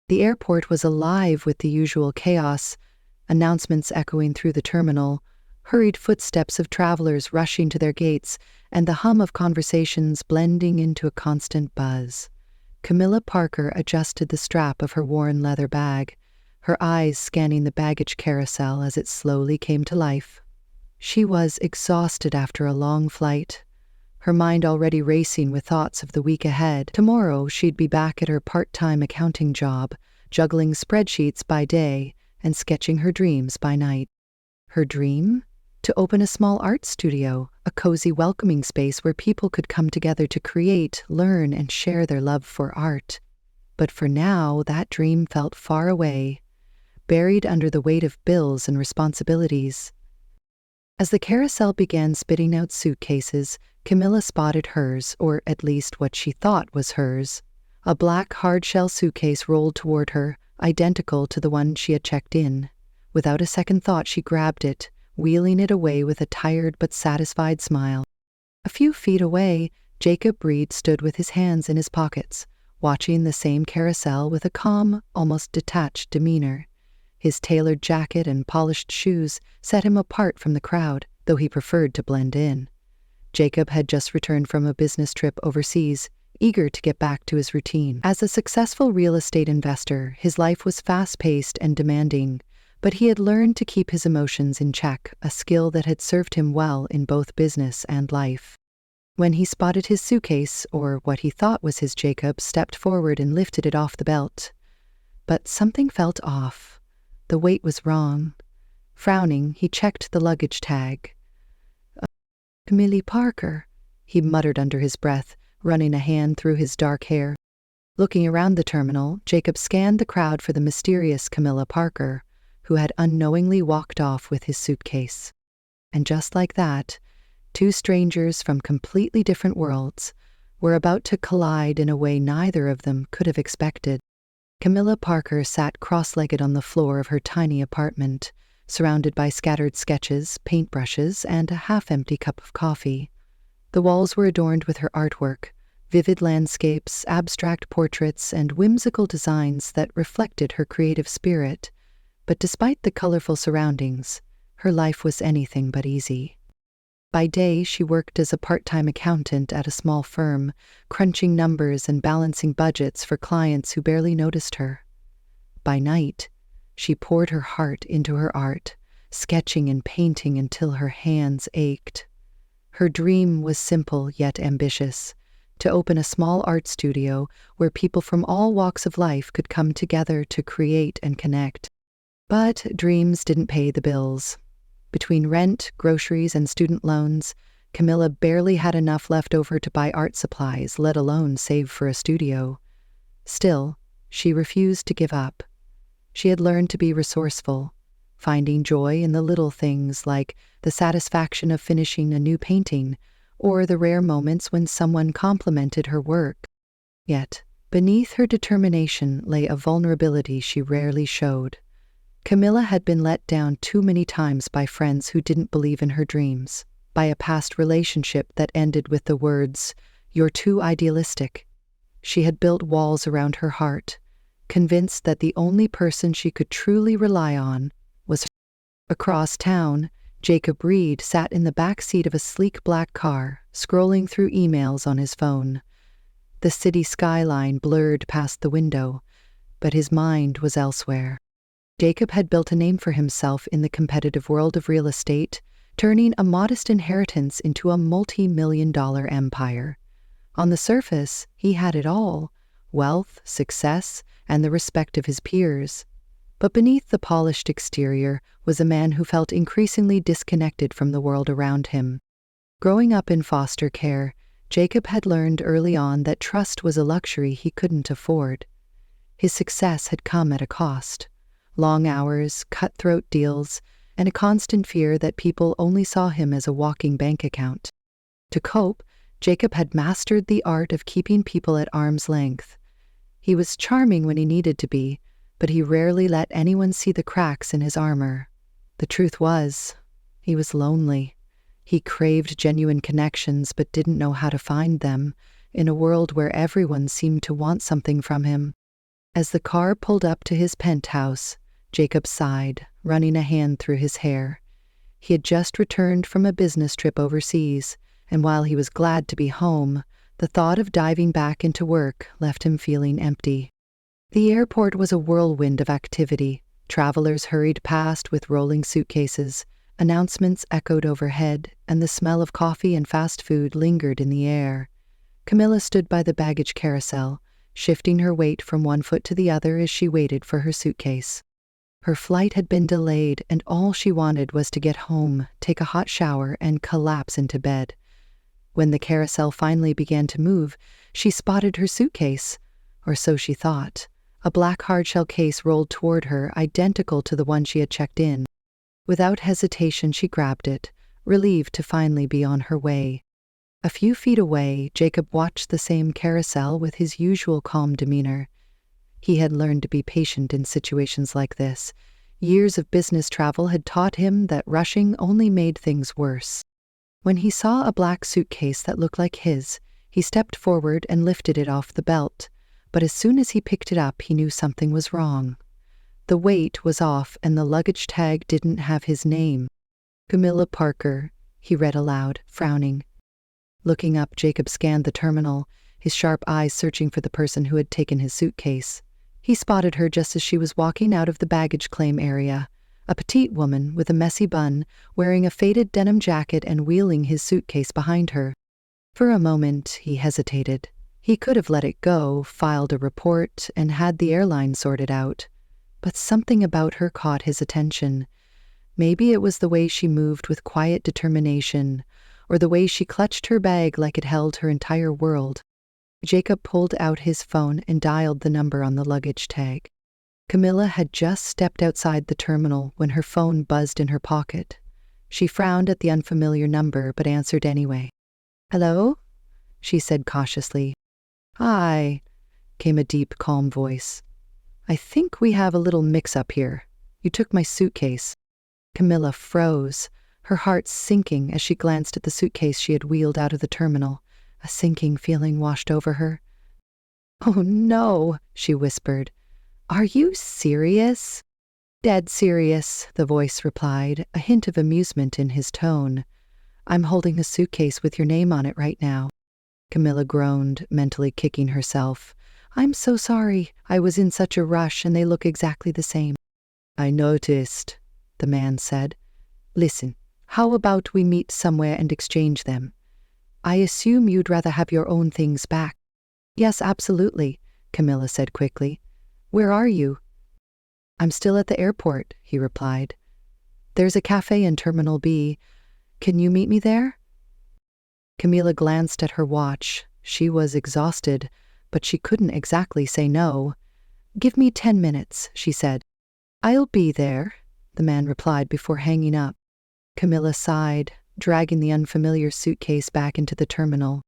The airport was alive with the usual chaos, announcements echoing through the terminal, hurried footsteps of travelers rushing to their gates, and the hum of conversations blending into a constant buzz. Camilla Parker adjusted the strap of her worn leather bag, her eyes scanning the baggage carousel as it slowly came to life. She was exhausted after a long flight, her mind already racing with thoughts of the week ahead. Tomorrow she'd be back at her part-time accounting job, juggling spreadsheets by day and sketching her dreams by night. Her dream? To open a small art studio, a cozy welcoming space where people could come together to create, learn, and share their love for art. But for now, that dream felt far away, buried under the weight of bills and responsibilities. As the carousel began spitting out suitcases, Camilla spotted hers, or at least what she thought was hers. A black hard-shell suitcase rolled toward her, identical to the one she had checked in. Without a second thought, she grabbed it, wheeling it away with a tired but satisfied smile. A few feet away, Jacob Reed stood with his hands in his pockets, watching the same carousel with a calm, almost detached demeanor. His tailored jacket and polished shoes set him apart from the crowd, though he preferred to blend in. Jacob had just returned from a business trip overseas, eager to get back to his routine. As a successful real estate investor, his life was fast-paced and demanding, but he had learned to keep his emotions in check, a skill that had served him well in both business and life. When he spotted his suitcase, or what he thought was his, Jacob stepped forward and lifted it off the belt. But something felt off. The weight was wrong. Frowning, he checked the luggage tag. Camilla Parker, he muttered under his breath, running a hand through his dark hair. Looking around the terminal, Jacob scanned the crowd for the mysterious Camilla Parker, who had unknowingly walked off with his suitcase. And just like that, two strangers from completely different worlds were about to collide in a way neither of them could have expected. Camilla Parker sat cross-legged on the floor of her tiny apartment, surrounded by scattered sketches, paintbrushes, and a half-empty cup of coffee. The walls were adorned with her artwork, vivid landscapes, abstract portraits, and whimsical designs that reflected her creative spirit. But despite the colorful surroundings, her life was anything but easy. By day, she worked as a part-time accountant at a small firm, crunching numbers and balancing budgets for clients who barely noticed her. By night, she poured her heart into her art, sketching and painting until her hands ached. Her dream was simple yet ambitious, to open a small art studio where people from all walks of life could come together to create and connect. But dreams didn't pay the bills. Between rent, groceries, and student loans, Camilla barely had enough left over to buy art supplies, let alone save for a studio. Still, she refused to give up. She had learned to be resourceful, finding joy in the little things like the satisfaction of finishing a new painting or the rare moments when someone complimented her work. Yet, beneath her determination lay a vulnerability she rarely showed. Camilla had been let down too many times by friends who didn't believe in her dreams, by a past relationship that ended with the words, "You're too idealistic." She had built walls around her heart, convinced that the only person she could truly rely on was her. Across town, Jacob Reed sat in the back seat of a sleek black car, scrolling through emails on his phone. The city skyline blurred past the window, but his mind was elsewhere. Jacob had built a name for himself in the competitive world of real estate, turning a modest inheritance into a multi-million-dollar empire. On the surface, he had it all: wealth, success, and the respect of his peers. But beneath the polished exterior was a man who felt increasingly disconnected from the world around him. Growing up in foster care, Jacob had learned early on that trust was a luxury he couldn't afford. His success had come at a cost: long hours, cutthroat deals, and a constant fear that people only saw him as a walking bank account. To cope, Jacob had mastered the art of keeping people at arm's length. He was charming when he needed to be, but he rarely let anyone see the cracks in his armor. The truth was, he was lonely. He craved genuine connections but didn't know how to find them, in a world where everyone seemed to want something from him. As the car pulled up to his penthouse, Jacob sighed, running a hand through his hair. He had just returned from a business trip overseas, and while he was glad to be home, the thought of diving back into work left him feeling empty. The airport was a whirlwind of activity. Travelers hurried past with rolling suitcases, announcements echoed overhead, and the smell of coffee and fast food lingered in the air. Camilla stood by the baggage carousel, shifting her weight from one foot to the other as she waited for her suitcase. Her flight had been delayed, and all she wanted was to get home, take a hot shower, and collapse into bed. When the carousel finally began to move, she spotted her suitcase, or so she thought. A black hardshell case rolled toward her, identical to the one she had checked in. Without hesitation, she grabbed it, relieved to finally be on her way. A few feet away, Jacob watched the same carousel with his usual calm demeanor. He had learned to be patient in situations like this. Years of business travel had taught him that rushing only made things worse. When he saw a black suitcase that looked like his, he stepped forward and lifted it off the belt. But as soon as he picked it up, he knew something was wrong. The weight was off, and the luggage tag didn't have his name. Camilla Parker, he read aloud, frowning. Looking up, Jacob scanned the terminal, his sharp eyes searching for the person who had taken his suitcase. He spotted her just as she was walking out of the baggage claim area, a petite woman with a messy bun, wearing a faded denim jacket and wheeling his suitcase behind her. For a moment, he hesitated. He could have let it go, filed a report, and had the airline sorted out. But something about her caught his attention. Maybe it was the way she moved with quiet determination, or the way she clutched her bag like it held her entire world. Jacob pulled out his phone and dialed the number on the luggage tag. Camilla had just stepped outside the terminal when her phone buzzed in her pocket. She frowned at the unfamiliar number but answered anyway. "Hello?" she said cautiously. "Hi," came a deep, calm voice. "I think we have a little mix-up here. You took my suitcase." Camilla froze, her heart sinking as she glanced at the suitcase she had wheeled out of the terminal. A sinking feeling washed over her. "Oh no," she whispered. "Are you serious?" "Dead serious," the voice replied, a hint of amusement in his tone. "I'm holding a suitcase with your name on it right now." Camilla groaned, mentally kicking herself. "I'm so sorry. I was in such a rush and they look exactly the same." "I noticed," the man said. "Listen, how about we meet somewhere and exchange them? I assume you'd rather have your own things back." "Yes, absolutely," Camilla said quickly. "Where are you?" "I'm still at the airport," he replied. "There's a cafe in Terminal B. Can you meet me there?" Camilla glanced at her watch. She was exhausted, but she couldn't exactly say no. "Give me 10 minutes," she said. "I'll be there," the man replied before hanging up. Camilla sighed, dragging the unfamiliar suitcase back into the terminal.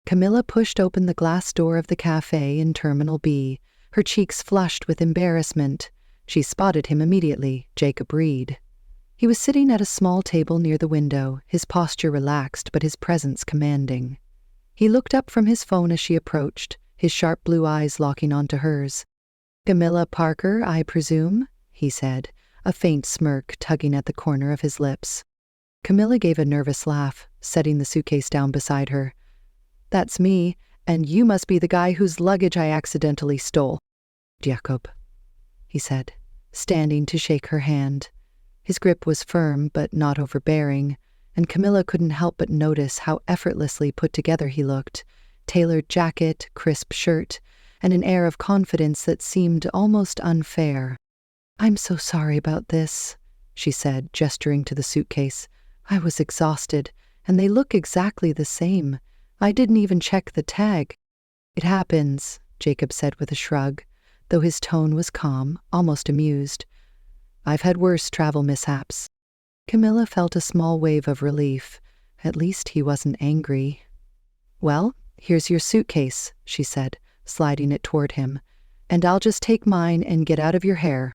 Camilla pushed open the glass door of the cafe in Terminal B, her cheeks flushed with embarrassment. She spotted him immediately, Jacob Reed. He was sitting at a small table near the window, his posture relaxed but his presence commanding. He looked up from his phone as she approached, his sharp blue eyes locking onto hers. "Camilla Parker, I presume?" he said, a faint smirk tugging at the corner of his lips. Camilla gave a nervous laugh, setting the suitcase down beside her. "That's me, and you must be the guy whose luggage I accidentally stole." "Jacob," he said, standing to shake her hand. His grip was firm but not overbearing, and Camilla couldn't help but notice how effortlessly put together he looked. Tailored jacket, crisp shirt, and an air of confidence that seemed almost unfair. "I'm so sorry about this," she said, gesturing to the suitcase. "I was exhausted, and they look exactly the same. I didn't even check the tag." "It happens," Jacob said with a shrug, though his tone was calm, almost amused. "I've had worse travel mishaps." Camilla felt a small wave of relief. At least he wasn't angry. "Well, here's your suitcase," she said, sliding it toward him, "and I'll just take mine and get out of your hair."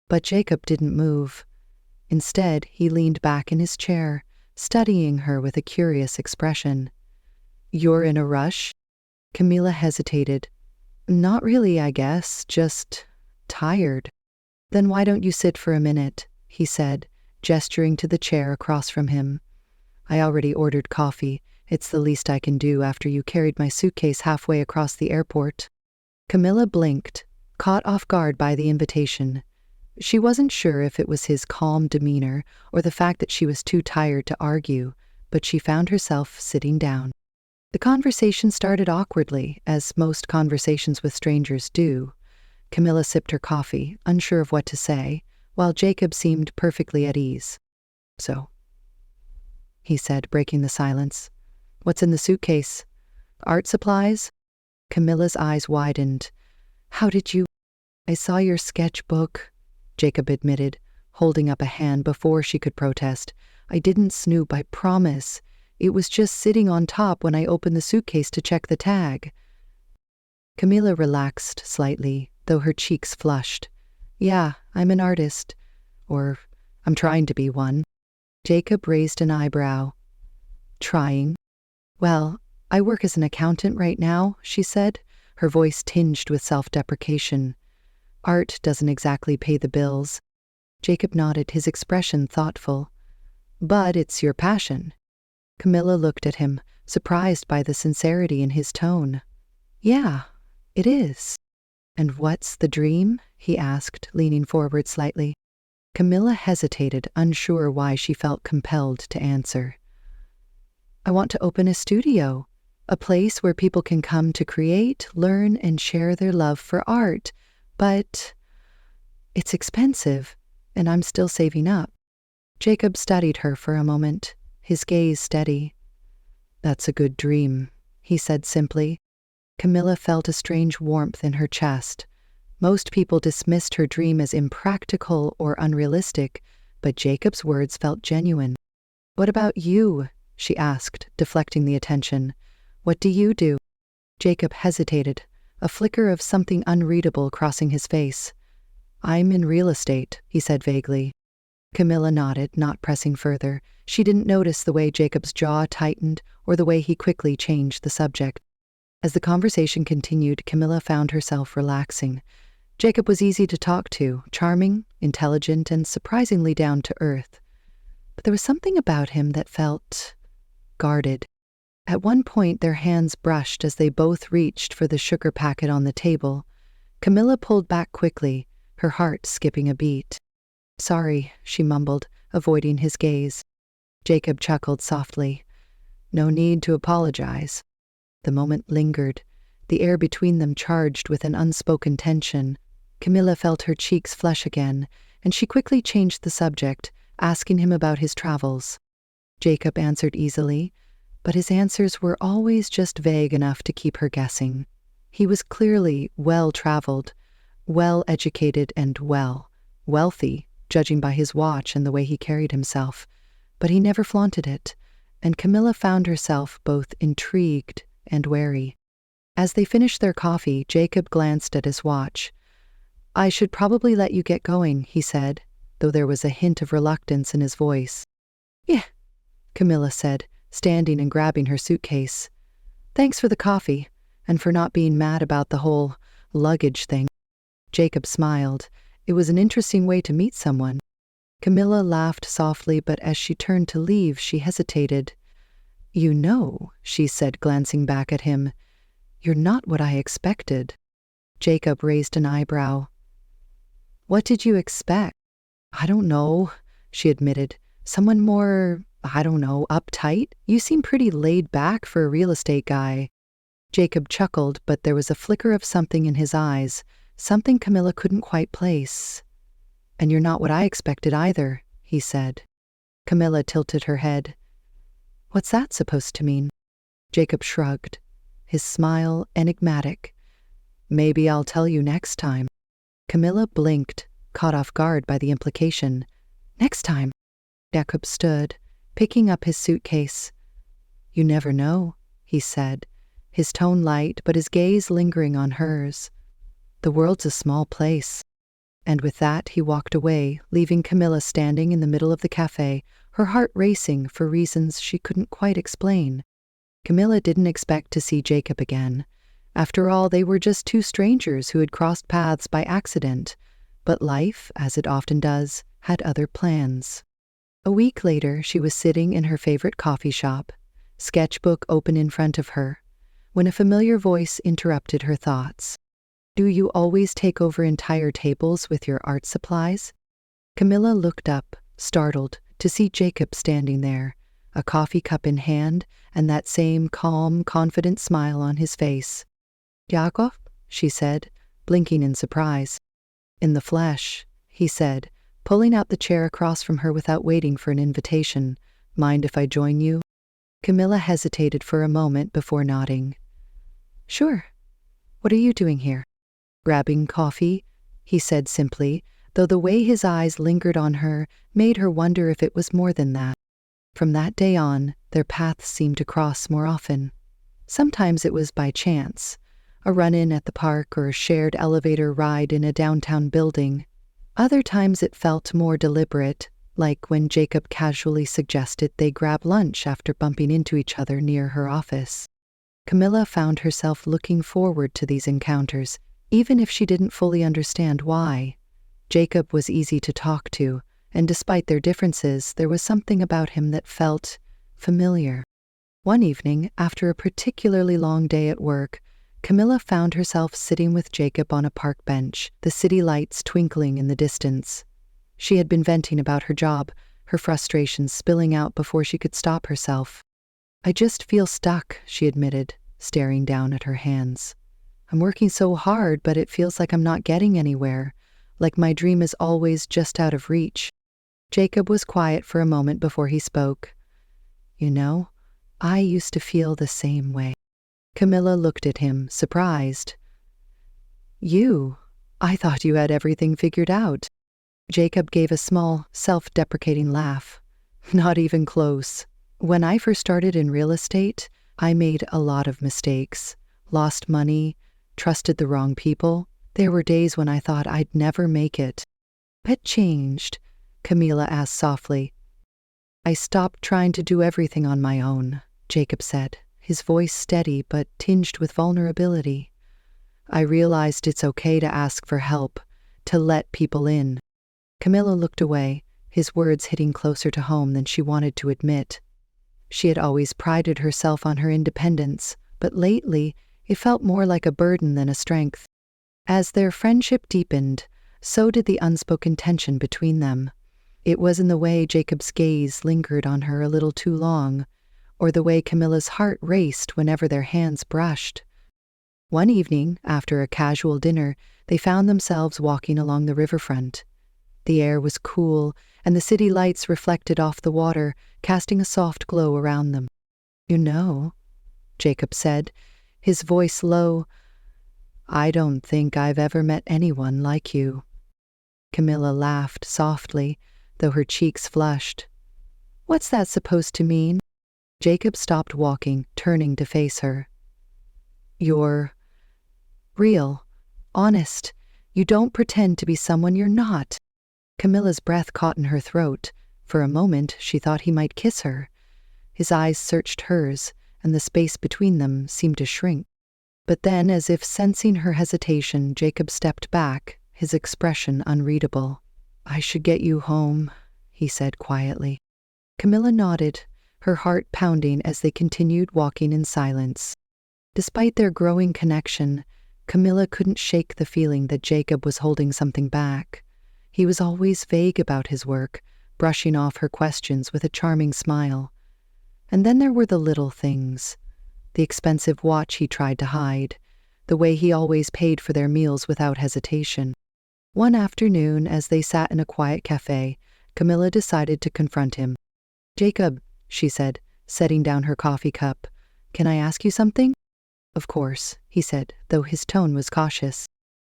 But Jacob didn't move. Instead, he leaned back in his chair, studying her with a curious expression. "You're in a rush?" Camilla hesitated. Not really, I guess, just tired. Then why don't you sit for a minute, he said, gesturing to the chair across from him. I already ordered coffee. It's the least I can do after you carried my suitcase halfway across the airport. Camilla blinked, caught off guard by the invitation. She wasn't sure if it was his calm demeanor or the fact that she was too tired to argue, but she found herself sitting down. The conversation started awkwardly, as most conversations with strangers do. Camilla sipped her coffee, unsure of what to say, while Jacob seemed perfectly at ease. So, he said, breaking the silence. What's in the suitcase? Art supplies? Camilla's eyes widened. How did you— I saw your sketchbook, Jacob admitted, holding up a hand before she could protest. I didn't snoop, I promise. It was just sitting on top when I opened the suitcase to check the tag. Camilla relaxed slightly, though her cheeks flushed. Yeah, I'm an artist. Or, I'm trying to be one. Jacob raised an eyebrow. Trying? Well, I work as an accountant right now, she said, her voice tinged with self-deprecation. Art doesn't exactly pay the bills. Jacob nodded, his expression thoughtful. But it's your passion. Camilla looked at him, surprised by the sincerity in his tone. Yeah, it is. And what's the dream? He asked, leaning forward slightly. Camilla hesitated, unsure why she felt compelled to answer. I want to open a studio, a place where people can come to create, learn, and share their love for art. But it's expensive, and I'm still saving up. Jacob studied her for a moment, his gaze steady. That's a good dream, he said simply. Camilla felt a strange warmth in her chest. Most people dismissed her dream as impractical or unrealistic, but Jacob's words felt genuine. What about you? She asked, deflecting the attention. What do you do? Jacob hesitated, a flicker of something unreadable crossing his face. I'm in real estate, he said vaguely. Camilla nodded, not pressing further. She didn't notice the way Jacob's jaw tightened or the way he quickly changed the subject. As the conversation continued, Camilla found herself relaxing. Jacob was easy to talk to, charming, intelligent, and surprisingly down to earth. But there was something about him that felt guarded. At one point, their hands brushed as they both reached for the sugar packet on the table. Camilla pulled back quickly, her heart skipping a beat. Sorry, she mumbled, avoiding his gaze. Jacob chuckled softly. No need to apologize. The moment lingered, the air between them charged with an unspoken tension. Camilla felt her cheeks flush again, and she quickly changed the subject, asking him about his travels. Jacob answered easily, but his answers were always just vague enough to keep her guessing. He was clearly well-traveled, well-educated, and wealthy, judging by his watch and the way he carried himself, but he never flaunted it, and Camilla found herself both intrigued and wary. As they finished their coffee, Jacob glanced at his watch. I should probably let you get going, he said, though there was a hint of reluctance in his voice. Yeah, Camilla said, standing and grabbing her suitcase. Thanks for the coffee, and for not being mad about the whole luggage thing. Jacob smiled. It was an interesting way to meet someone. Camilla laughed softly, but as she turned to leave, she hesitated. You know, she said, glancing back at him, you're not what I expected. Jacob raised an eyebrow. What did you expect? I don't know, she admitted. Someone more, uptight? You seem pretty laid back for a real estate guy. Jacob chuckled, but there was a flicker of something in his eyes, something Camilla couldn't quite place. And you're not what I expected either, he said. Camilla tilted her head. What's that supposed to mean? Jacob shrugged, his smile enigmatic. Maybe I'll tell you next time. Camilla blinked, caught off guard by the implication. Next time. Jacob stood, picking up his suitcase. You never know, he said, his tone light but his gaze lingering on hers. The world's a small place. And with that, he walked away, leaving Camilla standing in the middle of the cafe, her heart racing for reasons she couldn't quite explain. Camilla didn't expect to see Jacob again. After all, they were just two strangers who had crossed paths by accident. But life, as it often does, had other plans. A week later, she was sitting in her favorite coffee shop, sketchbook open in front of her, when a familiar voice interrupted her thoughts. "Do you always take over entire tables with your art supplies?" Camilla looked up, startled, to see Jacob standing there, a coffee cup in hand and that same calm, confident smile on his face. "Jakob?" she said, blinking in surprise. "In the flesh," he said, pulling out the chair across from her without waiting for an invitation. "Mind if I join you?" Camilla hesitated for a moment before nodding. "Sure. What are you doing here?" "Grabbing coffee," he said simply, though the way his eyes lingered on her made her wonder if it was more than that. From that day on, their paths seemed to cross more often. Sometimes it was by chance, a run-in at the park or a shared elevator ride in a downtown building. Other times it felt more deliberate, like when Jacob casually suggested they grab lunch after bumping into each other near her office. Camilla found herself looking forward to these encounters, even if she didn't fully understand why. Jacob was easy to talk to, and despite their differences, there was something about him that felt familiar. One evening, after a particularly long day at work, Camilla found herself sitting with Jacob on a park bench, the city lights twinkling in the distance. She had been venting about her job, her frustrations spilling out before she could stop herself. "I just feel stuck," she admitted, staring down at her hands. "I'm working so hard, but it feels like I'm not getting anywhere, like my dream is always just out of reach." Jacob was quiet for a moment before he spoke. "You know, I used to feel the same way." Camilla looked at him, surprised. "You? I thought you had everything figured out." Jacob gave a small, self-deprecating laugh. "Not even close. When I first started in real estate, I made a lot of mistakes. Lost money, trusted the wrong people. There were days when I thought I'd never make it." "What changed?" Camilla asked softly. "I stopped trying to do everything on my own," Jacob said, his voice steady but tinged with vulnerability. "I realized it's okay to ask for help, to let people in." Camilla looked away, his words hitting closer to home than she wanted to admit. She had always prided herself on her independence, but lately it felt more like a burden than a strength. As their friendship deepened, so did the unspoken tension between them. It was in the way Jacob's gaze lingered on her a little too long, or the way Camilla's heart raced whenever their hands brushed. One evening, after a casual dinner, they found themselves walking along the riverfront. The air was cool, and the city lights reflected off the water, casting a soft glow around them. "You know," Jacob said, his voice low, "I don't think I've ever met anyone like you." Camilla laughed softly, though her cheeks flushed. "What's that supposed to mean?" Jacob stopped walking, turning to face her. "You're real, honest. You don't pretend to be someone you're not." Camilla's breath caught in her throat. For a moment, she thought he might kiss her. His eyes searched hers, and the space between them seemed to shrink. But then, as if sensing her hesitation, Jacob stepped back, his expression unreadable. "I should get you home," he said quietly. Camilla nodded, her heart pounding as they continued walking in silence. Despite their growing connection, Camilla couldn't shake the feeling that Jacob was holding something back. He was always vague about his work, brushing off her questions with a charming smile. And then there were the little things. The expensive watch he tried to hide, the way he always paid for their meals without hesitation. One afternoon, as they sat in a quiet cafe, Camilla decided to confront him. "Jacob," she said, setting down her coffee cup, "can I ask you something?" "Of course," he said, though his tone was cautious.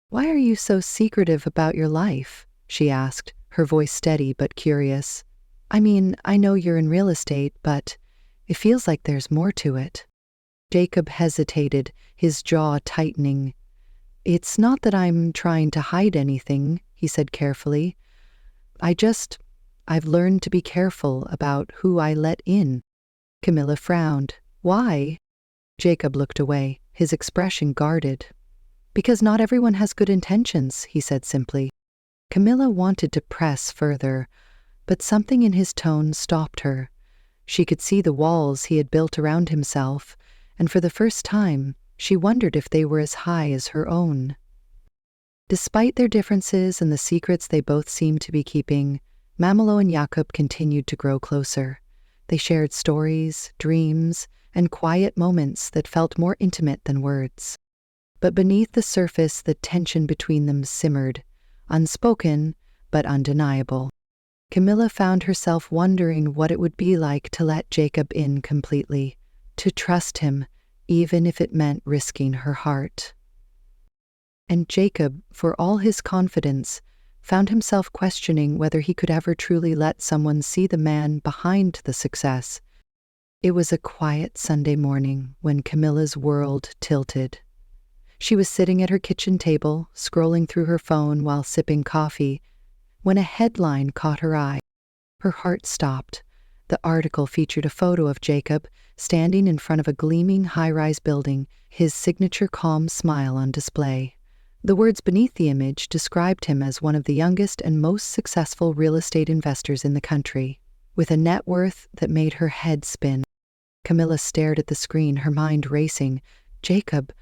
"Why are you so secretive about your life?" she asked, her voice steady but curious. "I mean, I know you're in real estate, but it feels like there's more to it." Jacob hesitated, his jaw tightening. "It's not that I'm trying to hide anything," he said carefully. I've learned to be careful about who I let in." Camilla frowned. "Why?" Jacob looked away, his expression guarded. "Because not everyone has good intentions," he said simply. Camilla wanted to press further, but something in his tone stopped her. She could see the walls he had built around himself, and for the first time, she wondered if they were as high as her own. Despite their differences and the secrets they both seemed to be keeping, Mamelo and Jakob continued to grow closer. They shared stories, dreams, and quiet moments that felt more intimate than words. But beneath the surface, the tension between them simmered, unspoken but undeniable. Camilla found herself wondering what it would be like to let Jakob in completely, to trust him, even if it meant risking her heart. And Jakob, for all his confidence, found himself questioning whether he could ever truly let someone see the man behind the success. It was a quiet Sunday morning when Camilla's world tilted. She was sitting at her kitchen table, scrolling through her phone while sipping coffee, when a headline caught her eye. Her heart stopped. The article featured a photo of Jakob standing in front of a gleaming high-rise building, his signature calm smile on display. The words beneath the image described him as one of the youngest and most successful real estate investors in the country, with a net worth that made her head spin. Camilla stared at the screen, her mind racing. Jakob,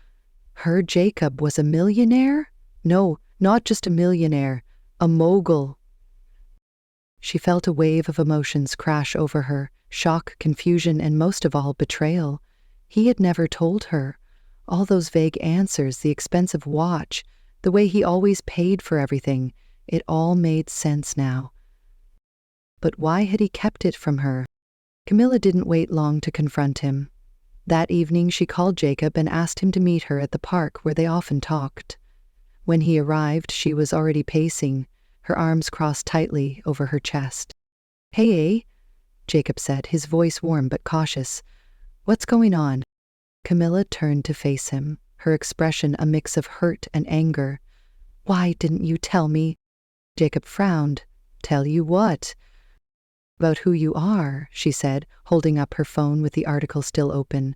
her Jakob was a millionaire? No, not just a millionaire, a mogul. She felt a wave of emotions crash over her, shock, confusion, and most of all, betrayal. He had never told her. All those vague answers, the expensive watch, the way he always paid for everything, it all made sense now. But why had he kept it from her? Camilla didn't wait long to confront him. That evening she called Jakob and asked him to meet her at the park where they often talked. When he arrived, she was already pacing, her arms crossed tightly over her chest. "Hey, Jakob said, his voice warm but cautious. "What's going on?" Camilla turned to face him, her expression a mix of hurt and anger. "Why didn't you tell me?" Jakob frowned. "Tell you what?" "About who you are," she said, holding up her phone with the article still open.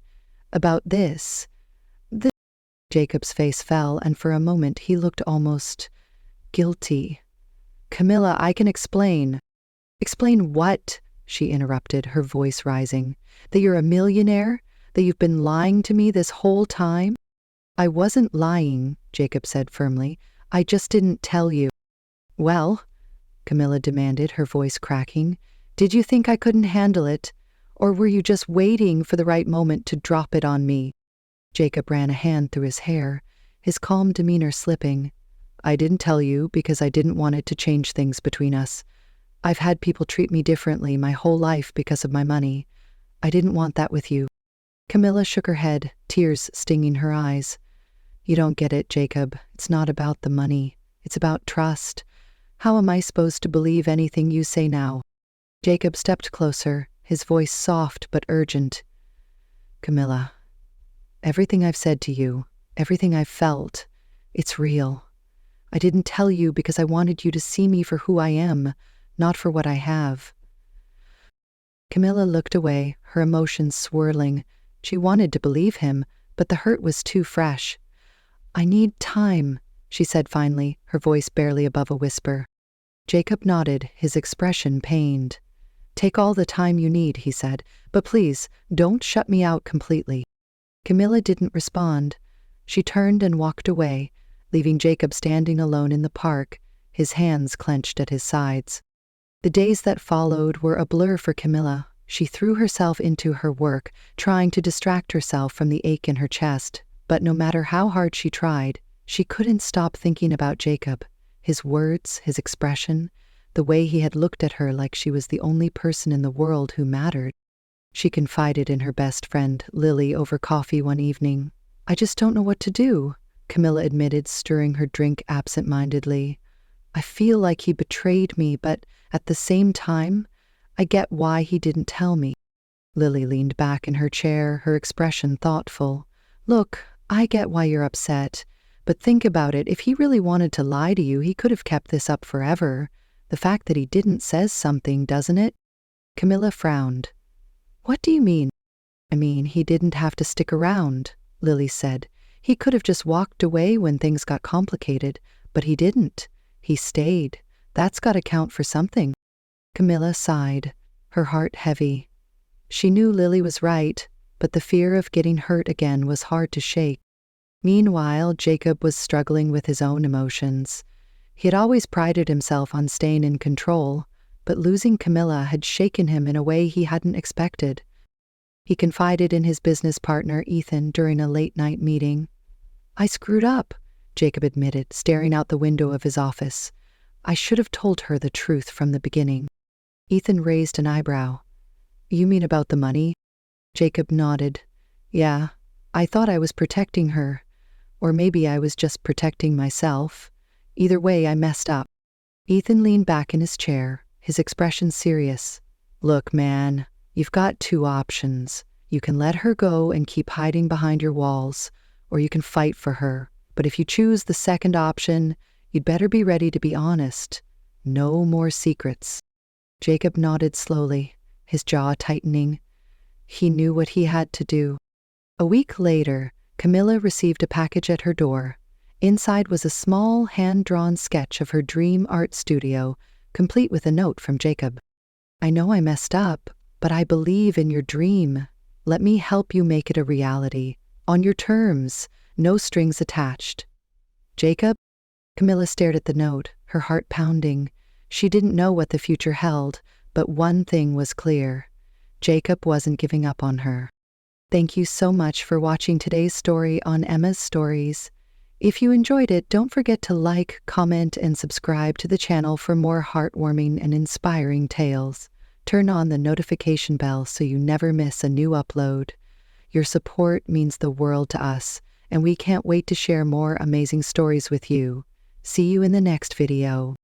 "About this." Jacob's face fell, and for a moment he looked almost guilty. "Camilla, I can explain." "Explain what?" she interrupted, her voice rising. "That you're a millionaire? That you've been lying to me this whole time?" "I wasn't lying," Jakob said firmly. "I just didn't tell you." "Well," Camilla demanded, her voice cracking, "did you think I couldn't handle it? Or were you just waiting for the right moment to drop it on me?" Jakob ran a hand through his hair, his calm demeanor slipping. "I didn't tell you because I didn't want it to change things between us. I've had people treat me differently my whole life because of my money. I didn't want that with you." Camilla shook her head, tears stinging her eyes. "You don't get it, Jakob. It's not about the money. It's about trust. How am I supposed to believe anything you say now?" Jakob stepped closer, his voice soft but urgent. "Camilla, everything I've said to you, everything I've felt, it's real. I didn't tell you because I wanted you to see me for who I am, not for what I have." Camilla looked away, her emotions swirling. She wanted to believe him, but the hurt was too fresh. "I need time," she said finally, her voice barely above a whisper. Jakob nodded, his expression pained. "Take all the time you need," he said, "but please, don't shut me out completely." Camilla didn't respond. She turned and walked away, leaving Jakob standing alone in the park, his hands clenched at his sides. The days that followed were a blur for Camilla. She threw herself into her work, trying to distract herself from the ache in her chest, but no matter how hard she tried, she couldn't stop thinking about Jakob, his words, his expression, the way he had looked at her like she was the only person in the world who mattered. She confided in her best friend, Lily, over coffee one evening. "I just don't know what to do," Camilla admitted, stirring her drink absent-mindedly. "I feel like he betrayed me, but at the same time, I get why he didn't tell me." Lily leaned back in her chair, her expression thoughtful. "Look, I get why you're upset, but think about it. If he really wanted to lie to you, he could have kept this up forever. The fact that he didn't says something, doesn't it?" Camilla frowned. "What do you mean?" "I mean, he didn't have to stick around. Lily said. He could have just walked away when things got complicated, but he didn't. He stayed. That's gotta count for something. Camilla sighed, her heart heavy. She knew Lily was right, but the fear of getting hurt again was hard to shake. Meanwhile, Jacob was struggling with his own emotions. He had always prided himself on staying in control, but losing Camilla had shaken him in a way he hadn't expected. He confided in his business partner, Ethan, during a late-night meeting. "I screwed up," Jacob admitted, staring out the window of his office. "I should have told her the truth from the beginning." Ethan raised an eyebrow. "You mean about the money?" Jacob nodded. "Yeah, I thought I was protecting her. Or maybe I was just protecting myself. Either way, I messed up." Ethan leaned back in his chair, his expression serious. "Look, man, you've got two options. You can let her go and keep hiding behind your walls, or you can fight for her. But if you choose the second option, you'd better be ready to be honest. No more secrets." Jacob nodded slowly, his jaw tightening. He knew what he had to do. A week later, Camilla received a package at her door. Inside was a small, hand-drawn sketch of her dream art studio, complete with a note from Jacob. "I know I messed up, but I believe in your dream. Let me help you make it a reality. On your terms, no strings attached." "Jacob?" Camilla stared at the note, her heart pounding. She didn't know what the future held, but one thing was clear. Jacob wasn't giving up on her. Thank you so much for watching today's story on Emma's Stories. If you enjoyed it, don't forget to like, comment, and subscribe to the channel for more heartwarming and inspiring tales. Turn on the notification bell so you never miss a new upload. Your support means the world to us, and we can't wait to share more amazing stories with you. See you in the next video.